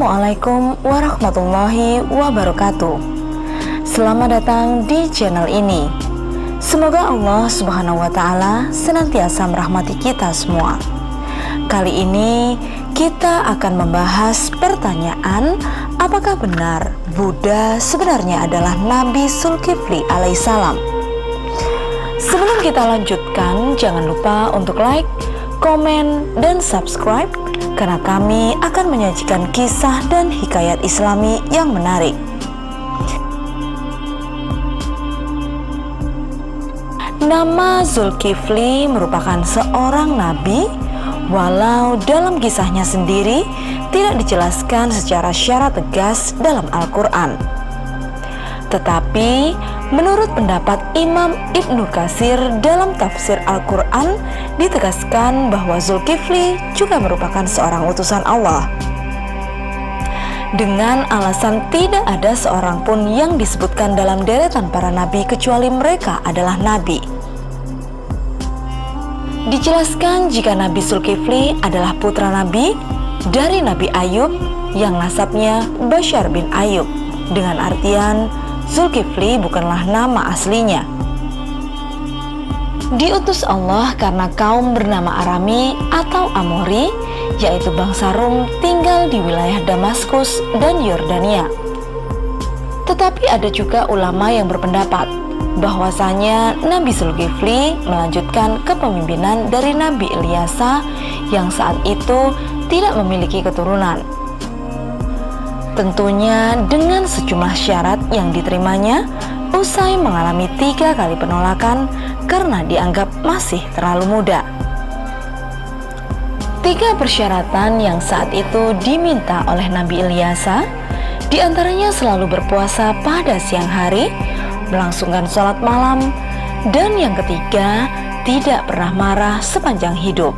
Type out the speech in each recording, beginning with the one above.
Assalamualaikum warahmatullahi wabarakatuh. Selamat datang di channel ini. Semoga Allah Subhanahu wa Ta'ala senantiasa merahmati kita semua. Kali ini kita akan membahas pertanyaan, apakah benar Buddha sebenarnya adalah Nabi Zulkifli alaihissalam? Sebelum kita lanjutkan, jangan lupa untuk like, komen, dan subscribe, karena kami akan menyajikan kisah dan hikayat Islami yang menarik. Nama Zulkifli merupakan seorang nabi, walau dalam kisahnya sendiri tidak dijelaskan secara syarat tegas dalam Al-Quran. Tetapi menurut pendapat Imam Ibnu Katsir dalam tafsir Al-Quran, ditegaskan bahwa Zulkifli juga merupakan seorang utusan Allah. Dengan alasan tidak ada seorang pun yang disebutkan dalam deretan para nabi kecuali mereka adalah nabi. Dijelaskan jika Nabi Zulkifli adalah putra nabi dari Nabi Ayub yang nasabnya Bashar bin Ayub, dengan artian Zulkifli bukanlah nama aslinya. Diutus Allah karena kaum bernama Arami atau Amori, yaitu bangsa Rum, tinggal di wilayah Damaskus dan Yordania. Tetapi ada juga ulama yang berpendapat bahwasanya Nabi Zulkifli melanjutkan kepemimpinan dari Nabi Ilyasa yang saat itu tidak memiliki keturunan. Tentunya dengan sejumlah syarat yang diterimanya, usai mengalami 3 kali penolakan karena dianggap masih terlalu muda. 3 persyaratan yang saat itu diminta oleh Nabi Ilyasa, diantaranya selalu berpuasa pada siang hari, melangsungkan sholat malam, dan yang ketiga, tidak pernah marah sepanjang hidup.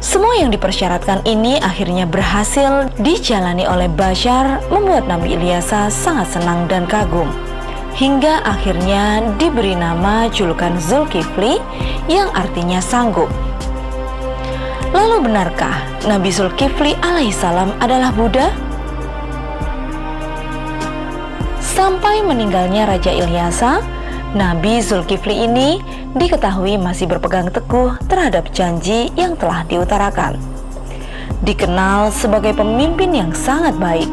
Semua yang dipersyaratkan ini akhirnya berhasil dijalani oleh Bashar, membuat Nabi Ilyasa sangat senang dan kagum, hingga akhirnya diberi nama julukan Zulkifli yang artinya sanggup. Lalu benarkah Nabi Zulkifli alaihissalam adalah Buddha? Sampai meninggalnya Raja Ilyasa, Nabi Zulkifli ini diketahui masih berpegang teguh terhadap janji yang telah diutarakan. Dikenal sebagai pemimpin yang sangat baik,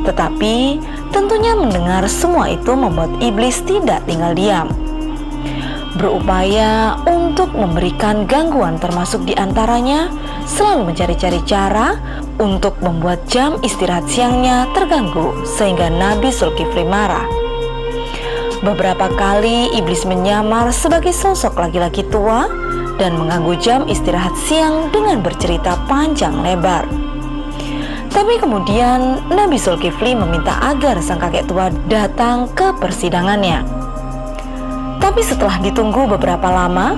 tetapi tentunya mendengar semua itu membuat iblis tidak tinggal diam. Berupaya untuk memberikan gangguan, termasuk diantaranya selalu mencari-cari cara untuk membuat jam istirahat siangnya terganggu sehingga Nabi Zulkifli marah. Beberapa kali iblis menyamar sebagai sosok laki-laki tua dan mengganggu jam istirahat siang dengan bercerita panjang lebar. Tapi kemudian Nabi Zulkifli meminta agar sang kakek tua datang ke persidangannya. Tapi setelah ditunggu beberapa lama,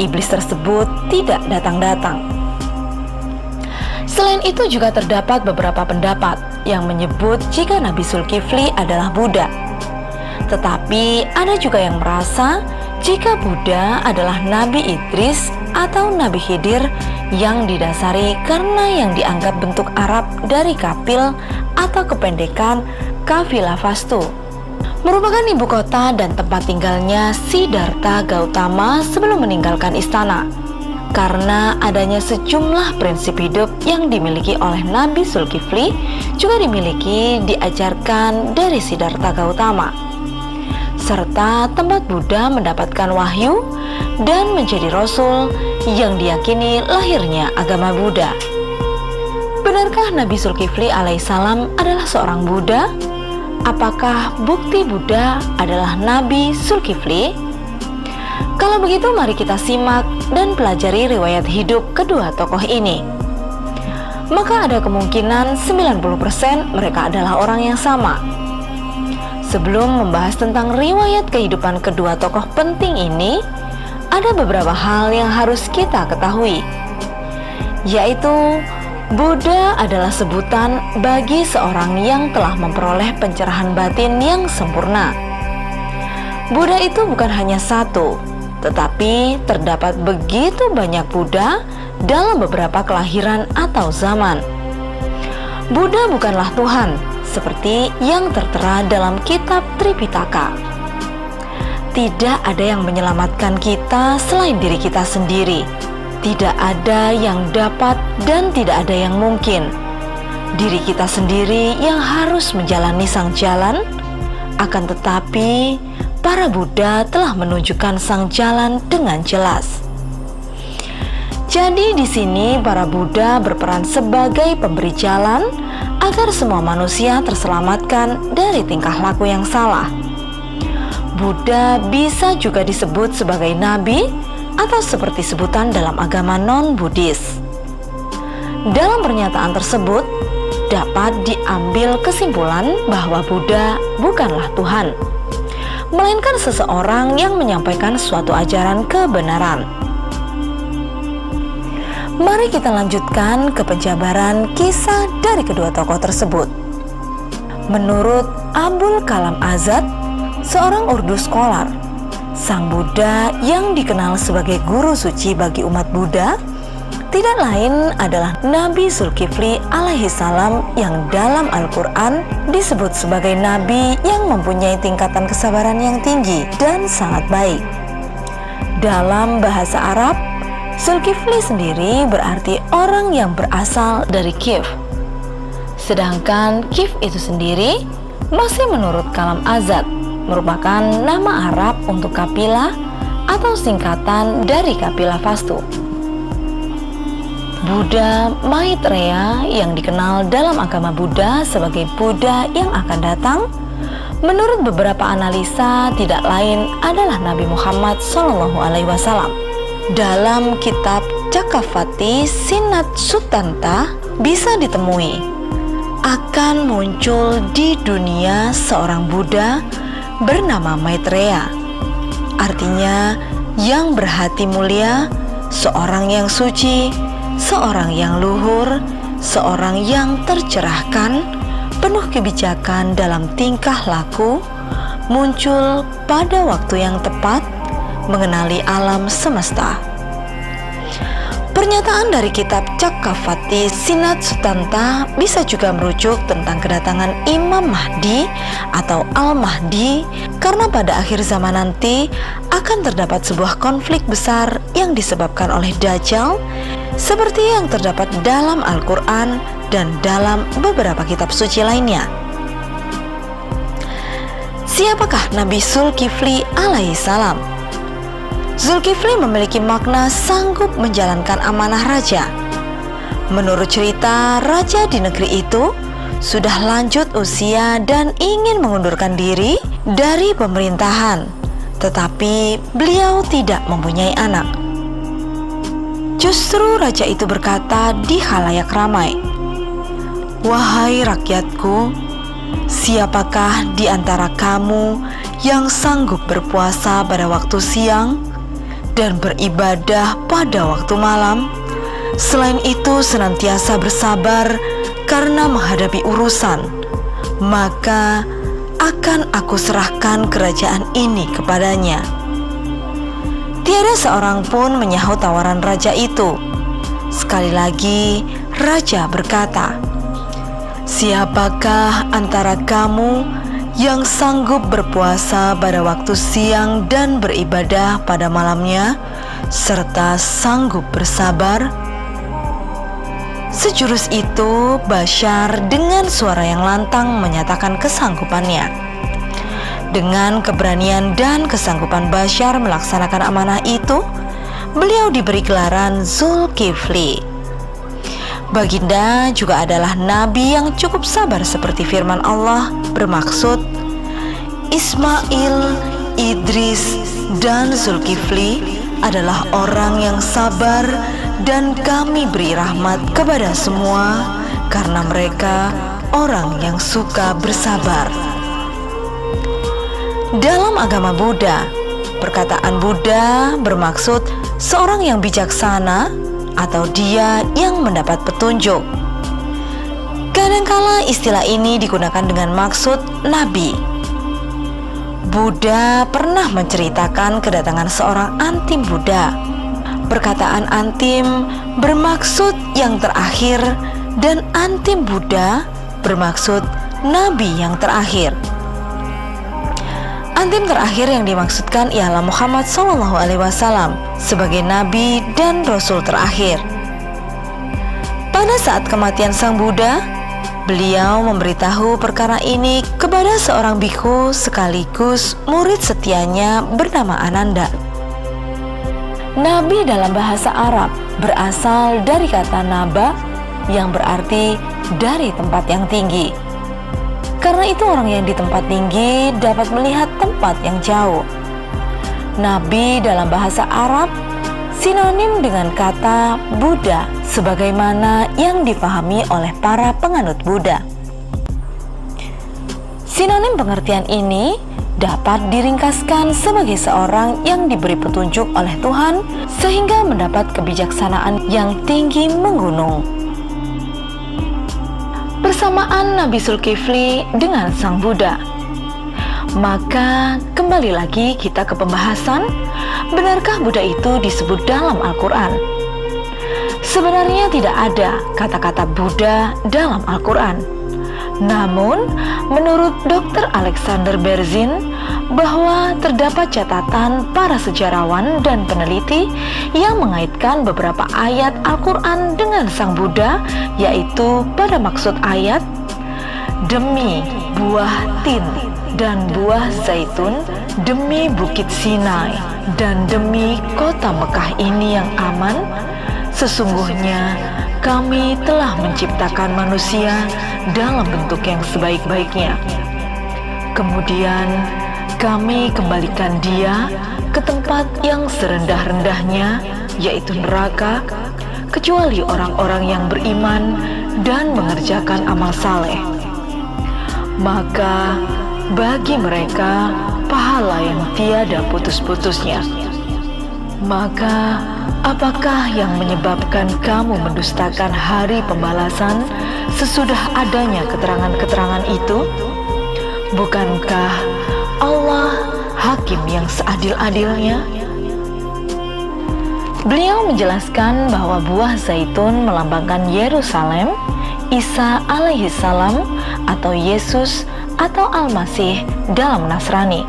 iblis tersebut tidak datang-datang. Selain itu juga terdapat beberapa pendapat yang menyebut jika Nabi Zulkifli adalah Buddha. Tetapi ada juga yang merasa jika Buddha adalah Nabi Idris atau Nabi Khidir yang didasari karena yang dianggap bentuk Arab dari Kapil atau kependekan Kafilah Vastu, merupakan ibu kota dan tempat tinggalnya Siddhartha Gautama sebelum meninggalkan istana. Karena adanya sejumlah prinsip hidup yang dimiliki oleh Nabi Zulkifli juga diajarkan dari Siddhartha Gautama, serta tempat Buddha mendapatkan wahyu dan menjadi rasul yang diyakini lahirnya agama Buddha. Benarkah Nabi Zulkifli alaihissalam adalah seorang Buddha? Apakah bukti Buddha adalah Nabi Zulkifli? Kalau begitu mari kita simak dan pelajari riwayat hidup kedua tokoh ini. Maka ada kemungkinan 90% mereka adalah orang yang sama. Sebelum membahas tentang riwayat kehidupan kedua tokoh penting ini, ada beberapa hal yang harus kita ketahui, yaitu Buddha adalah sebutan bagi seorang yang telah memperoleh pencerahan batin yang sempurna. Buddha itu bukan hanya satu, tetapi terdapat begitu banyak Buddha dalam beberapa kelahiran atau zaman. Buddha bukanlah Tuhan, seperti yang tertera dalam kitab Tripitaka. Tidak ada yang menyelamatkan kita selain diri kita sendiri. Tidak ada yang dapat dan tidak ada yang mungkin. Diri kita sendiri yang harus menjalani sang jalan. Akan tetapi, para Buddha telah menunjukkan sang jalan dengan jelas. Jadi di sini para Buddha berperan sebagai pemberi jalan agar semua manusia terselamatkan dari tingkah laku yang salah. Buddha bisa juga disebut sebagai nabi atau seperti sebutan dalam agama non-Buddhis. Dalam pernyataan tersebut, dapat diambil kesimpulan bahwa Buddha bukanlah Tuhan, melainkan seseorang yang menyampaikan suatu ajaran kebenaran. Mari kita lanjutkan ke penjabaran kisah dari kedua tokoh tersebut. Menurut Abul Kalam Azad, seorang Urdu scholar, sang Buddha yang dikenal sebagai guru suci bagi umat Buddha tidak lain adalah Nabi Zulkifli alaihi salam yang dalam Al-Quran disebut sebagai nabi yang mempunyai tingkatan kesabaran yang tinggi dan sangat baik. Dalam bahasa Arab, Zulkifli sendiri berarti orang yang berasal dari Kif. Sedangkan Kif itu sendiri masih menurut Kalam Azad merupakan nama Arab untuk kapilah atau singkatan dari kapilah Vastu. Buddha Maitreya yang dikenal dalam agama Buddha sebagai Buddha yang akan datang, menurut beberapa analisa tidak lain adalah Nabi Muhammad SAW. Dalam kitab Cakavati Sinat Sutanta bisa ditemui akan muncul di dunia seorang Buddha bernama Maitreya, artinya yang berhati mulia, seorang yang suci, seorang yang luhur, seorang yang tercerahkan, penuh kebijakan dalam tingkah laku, muncul pada waktu yang tepat, mengenali alam semesta. Pernyataan dari kitab Cakavati Sinat Sutanta bisa juga merujuk tentang kedatangan Imam Mahdi atau Al-Mahdi, karena pada akhir zaman nanti akan terdapat sebuah konflik besar yang disebabkan oleh Dajjal, seperti yang terdapat dalam Al-Quran dan dalam beberapa kitab suci lainnya. Siapakah Nabi Zulkifli alaihi salam? Zulkifli memiliki makna sanggup menjalankan amanah raja. Menurut cerita, raja di negeri itu sudah lanjut usia dan ingin mengundurkan diri dari pemerintahan, tetapi beliau tidak mempunyai anak. Justru raja itu berkata di khalayak ramai, "Wahai rakyatku, siapakah di antara kamu yang sanggup berpuasa pada waktu siang dan beribadah pada waktu malam, selain itu senantiasa bersabar karena menghadapi urusan, maka akan aku serahkan kerajaan ini kepadanya." Tiada seorang pun menyahut tawaran raja itu. Sekali lagi raja berkata, "Siapakah antara kamu yang sanggup berpuasa pada waktu siang dan beribadah pada malamnya, serta sanggup bersabar?" Sejurus itu, Bashar dengan suara yang lantang menyatakan kesanggupannya. Dengan keberanian dan kesanggupan Bashar melaksanakan amanah itu, beliau diberi gelaran Zulkifli. Baginda juga adalah nabi yang cukup sabar seperti firman Allah bermaksud, Ismail, Idris, dan Zulkifli adalah orang yang sabar dan kami beri rahmat kepada semua karena mereka orang yang suka bersabar. Dalam agama Buddha, perkataan Buddha bermaksud seorang yang bijaksana atau dia yang mendapat petunjuk. Kadangkala istilah ini digunakan dengan maksud nabi. Buddha pernah menceritakan kedatangan seorang antim Buddha. Perkataan antim bermaksud yang terakhir dan Antim Buddha bermaksud nabi yang terakhir. Antim terakhir yang dimaksudkan ialah Muhammad SAW sebagai nabi dan rasul terakhir. Pada saat kematian sang Buddha, beliau memberitahu perkara ini kepada seorang bikhu sekaligus murid setianya bernama Ananda. Nabi dalam bahasa Arab berasal dari kata naba yang berarti dari tempat yang tinggi. Karena itu orang yang di tempat tinggi dapat melihat tempat yang jauh. Nabi dalam bahasa Arab sinonim dengan kata Buddha sebagaimana yang dipahami oleh para penganut Buddha. Sinonim pengertian ini dapat diringkaskan sebagai seorang yang diberi petunjuk oleh Tuhan sehingga mendapat kebijaksanaan yang tinggi menggunung. Bersamaan Nabi Zulkifli dengan sang Buddha. Maka kembali lagi kita ke pembahasan, benarkah Buddha itu disebut dalam Al-Quran? Sebenarnya tidak ada kata-kata Buddha dalam Al-Quran. Namun, menurut Dr. Alexander Berzin, bahwa terdapat catatan para sejarawan dan peneliti yang mengaitkan beberapa ayat Al-Quran dengan sang Buddha, yaitu pada maksud ayat, demi buah tin dan buah zaitun, demi bukit Sinai, dan demi kota Mekah ini yang aman, sesungguhnya kami telah menciptakan manusia dalam bentuk yang sebaik-baiknya. Kemudian kami kembalikan dia ke tempat yang serendah-rendahnya, yaitu neraka, kecuali orang-orang yang beriman dan mengerjakan amal saleh. Maka bagi mereka pahala yang tiada putus-putusnya. Maka apakah yang menyebabkan kamu mendustakan hari pembalasan sesudah adanya keterangan-keterangan itu? Bukankah Allah hakim yang seadil-adilnya? Beliau menjelaskan bahwa buah zaitun melambangkan Yerusalem, Isa alaihi salam atau Yesus atau Al-Masih dalam Nasrani.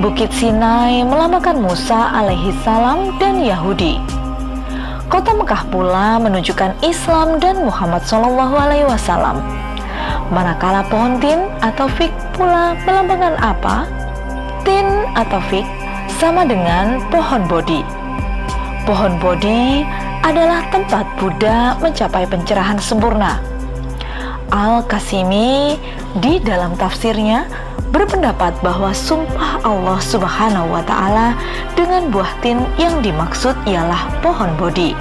Bukit Sinai melambangkan Musa alaihi salam dan Yahudi. Kota Mekah pula menunjukkan Islam dan Muhammad SAW. Manakala pohon tin atau fig pula melambangkan apa? Tin atau fig sama dengan pohon bodhi. Pohon bodhi adalah tempat Buddha mencapai pencerahan sempurna. Al-Qasimi di dalam tafsirnya berpendapat bahwa sumpah Allah Subhanahu wa Ta'ala dengan buah tin yang dimaksud ialah pohon bodhi.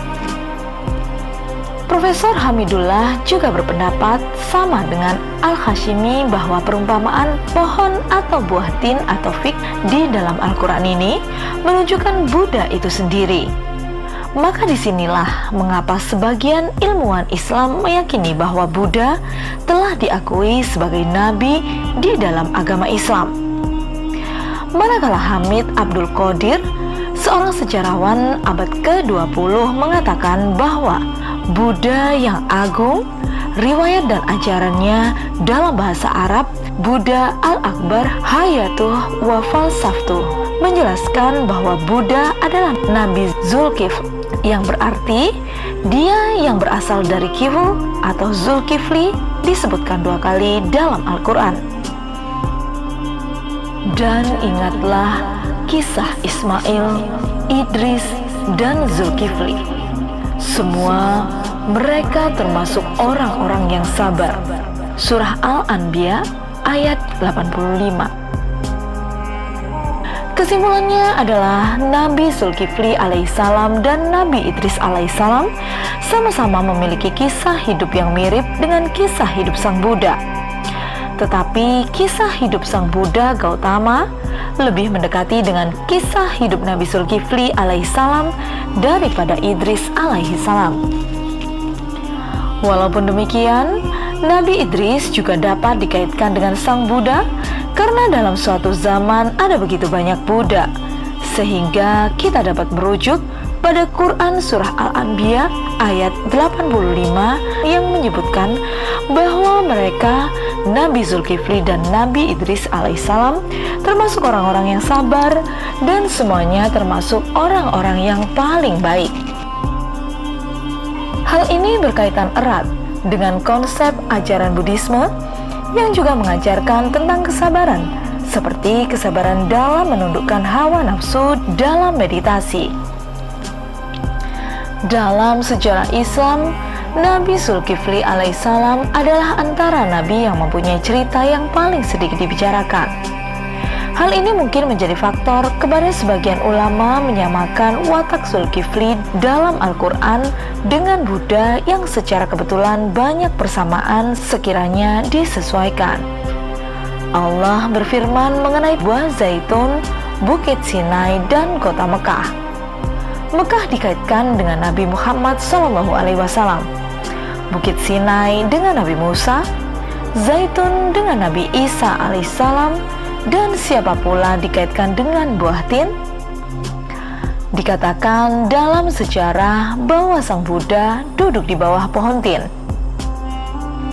Profesor Hamidullah juga berpendapat sama dengan Al-Hashimi bahwa perumpamaan pohon atau buah tin atau fig di dalam Al-Quran ini menunjukkan Buddha itu sendiri. Maka disinilah mengapa sebagian ilmuwan Islam meyakini bahwa Buddha telah diakui sebagai nabi di dalam agama Islam. Manakala Hamid Abdul Qadir, seorang sejarawan abad ke-20 mengatakan bahwa Buddha yang agung, riwayat dan ajarannya dalam bahasa Arab, Buddha Al-Akbar Hayatuh wa Falsaftuh, menjelaskan bahwa Buddha adalah Nabi Zulkifli, yang berarti dia yang berasal dari Kifl atau Zulkifli disebutkan 2 kali dalam Al-Quran. Dan ingatlah kisah Ismail, Idris, dan Zulkifli. Semua mereka termasuk orang-orang yang sabar. Surah Al-Anbiya ayat 85. Kesimpulannya adalah Nabi Zulkifli alaihissalam dan Nabi Idris alaihissalam sama-sama memiliki kisah hidup yang mirip dengan kisah hidup sang Buddha. Tetapi kisah hidup sang Buddha Gautama lebih mendekati dengan kisah hidup Nabi Zulkifli alaihissalam daripada Idris alaihissalam. Walaupun demikian, Nabi Idris juga dapat dikaitkan dengan sang Buddha karena dalam suatu zaman ada begitu banyak Buddha, sehingga kita dapat merujuk pada Quran Surah Al-Anbiya ayat 85 yang menyebutkan bahwa mereka, Nabi Zulkifli dan Nabi Idris alaihissalam, termasuk orang-orang yang sabar dan semuanya termasuk orang-orang yang paling baik. Hal ini berkaitan erat dengan konsep ajaran Buddhisme yang juga mengajarkan tentang kesabaran, seperti kesabaran dalam menundukkan hawa nafsu dalam meditasi. Dalam sejarah Islam, Nabi Zulkifli alaihissalam adalah antara nabi yang mempunyai cerita yang paling sedikit dibicarakan. Hal ini mungkin menjadi faktor kepada sebagian ulama menyamakan watak Zulkifli dalam Al-Quran dengan Buddha yang secara kebetulan banyak persamaan sekiranya disesuaikan. Allah berfirman mengenai buah zaitun, Bukit Sinai, dan kota Mekah. Mekah dikaitkan dengan Nabi Muhammad SAW, Bukit Sinai dengan Nabi Musa, zaitun dengan Nabi Isa alaihissalam, dan siapa pula dikaitkan dengan buah tin? Dikatakan dalam sejarah bahwa Sang Buddha duduk di bawah pohon tin.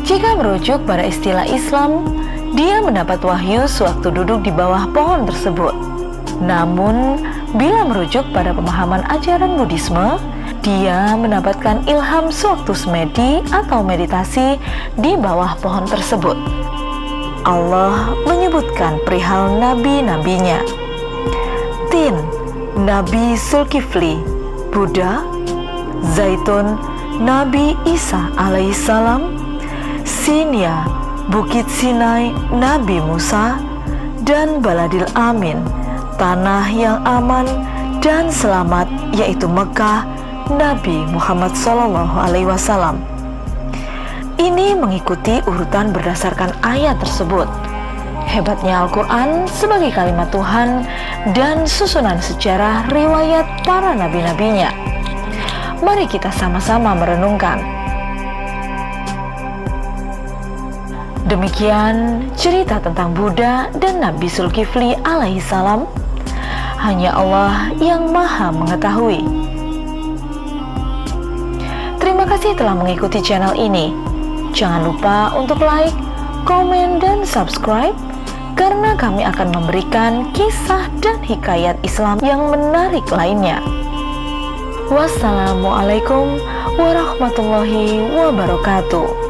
Jika merujuk pada istilah Islam, dia mendapat wahyu sewaktu duduk di bawah pohon tersebut. Namun, bila merujuk pada pemahaman ajaran Buddhisme, dia mendapatkan ilham sewaktu semedi atau meditasi di bawah pohon tersebut. Allah menyebutkan perihal nabi-nabinya. Tin, Nabi Zulkifli, Buddha; zaitun, Nabi Isa alaihissalam; Sinia, Bukit Sinai, Nabi Musa; dan Baladil Amin, tanah yang aman dan selamat, yaitu Mekah, Nabi Muhammad SAW. Ini mengikuti urutan berdasarkan ayat tersebut. Hebatnya Al-Quran sebagai kalimat Tuhan dan susunan sejarah riwayat para nabi-nabinya. Mari kita sama-sama merenungkan. Demikian cerita tentang Buddha dan Nabi Zulkifli alaihissalam. Hanya Allah yang Maha mengetahui. Terima kasih telah mengikuti channel ini. Jangan lupa untuk like, komen, dan subscribe, karena kami akan memberikan kisah dan hikayat Islam yang menarik lainnya. Wassalamualaikum warahmatullahi wabarakatuh.